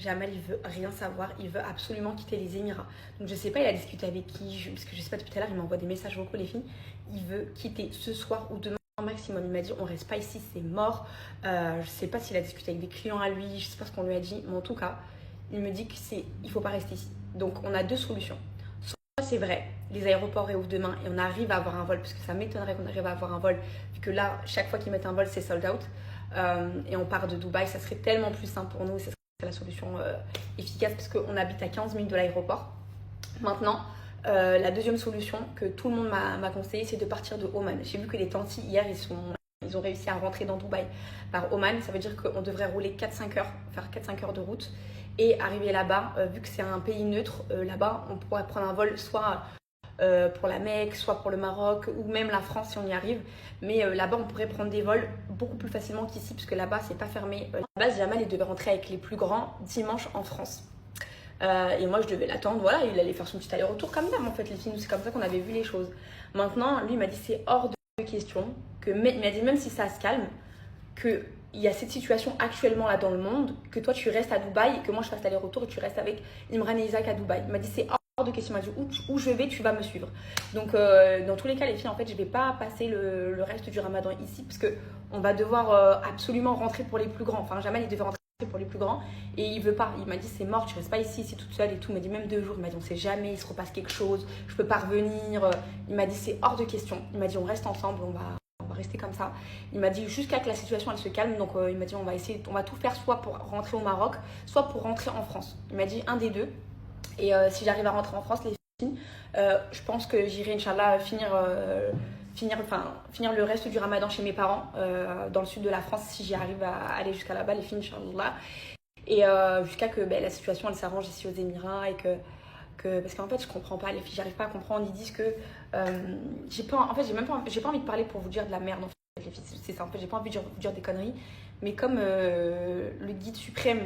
Jamal, il veut rien savoir, il veut absolument quitter les Émirats. Donc je sais pas, il a discuté avec qui, parce que je sais pas, depuis tout à l'heure, il m'envoie des messages vocaux, les filles. Il veut quitter ce soir ou demain maximum. Il m'a dit, on reste pas ici, c'est mort. Je sais pas s'il a discuté avec des clients à lui, je sais pas ce qu'on lui a dit, mais en tout cas, il me dit il faut pas rester ici. Donc on a deux solutions. Soit c'est vrai, les aéroports réouvrent demain et on arrive à avoir un vol, parce que ça m'étonnerait qu'on arrive à avoir un vol, vu que là, chaque fois qu'ils mettent un vol, c'est sold out. Et on part de Dubaï, ça serait tellement plus simple pour nous, ça serait la solution efficace, parce qu'on habite à 15 minutes de l'aéroport. Maintenant, la deuxième solution que tout le monde m'a conseillé, c'est de partir de Oman. J'ai vu que les Tantis, hier, ils ont réussi à rentrer dans Dubaï par Oman. Ça veut dire qu'on devrait rouler 4-5 heures, faire 4-5 heures de route et arriver là-bas. Vu que c'est un pays neutre, là-bas, on pourrait prendre un vol soit pour la Mecque, soit pour le Maroc ou même la France si on y arrive. Mais là-bas, on pourrait prendre des vols beaucoup plus facilement qu'ici, parce que là-bas, c'est pas fermé. À la base, Jamal, il devait rentrer avec les plus grands dimanche en France. Et moi, je devais l'attendre. Voilà, il allait faire son petit aller-retour comme d'hab. En fait, les filles, c'est comme ça qu'on avait vu les choses. Maintenant, lui, il m'a dit c'est hors de question il m'a dit même si ça se calme, qu'il y a cette situation actuellement là dans le monde, que toi tu restes à Dubaï et que moi je fasse l'aller-retour et tu restes avec Imran et Isaac à Dubaï. Il m'a dit c'est hors de question. Il m'a dit où je vais, tu vas me suivre. Donc, dans tous les cas, les filles, en fait, je vais pas passer le reste du ramadan ici, parce que on va devoir absolument rentrer pour les plus grands. Enfin, Jamal, il devait rentrer pour les plus grands et il veut pas. Il m'a dit c'est mort, tu restes pas ici, c'est toute seule et tout. Il m'a dit même 2 jours. Il m'a dit on sait jamais, il se repasse quelque chose, je peux pas revenir. Il m'a dit c'est hors de question. Il m'a dit on reste ensemble, on va rester comme ça. Il m'a dit jusqu'à que la situation elle se calme. Donc il m'a dit on va tout faire, soit pour rentrer au Maroc, soit pour rentrer en France. Il m'a dit un des deux. Et si j'arrive à rentrer en France, les filles, je pense que j'irai Inch'Allah finir le reste du ramadan chez mes parents dans le sud de la France, si j'y arrive à aller jusqu'à là-bas, les filles, Inch'Allah. Et jusqu'à que la situation elle s'arrange ici aux Émirats et que parce qu'en fait je comprends pas, les filles, j'arrive pas à comprendre. Ils disent que j'ai pas envie de parler pour vous dire de la merde, en fait, les filles, c'est ça. En fait, j'ai pas envie de vous dire des conneries, mais comme le guide suprême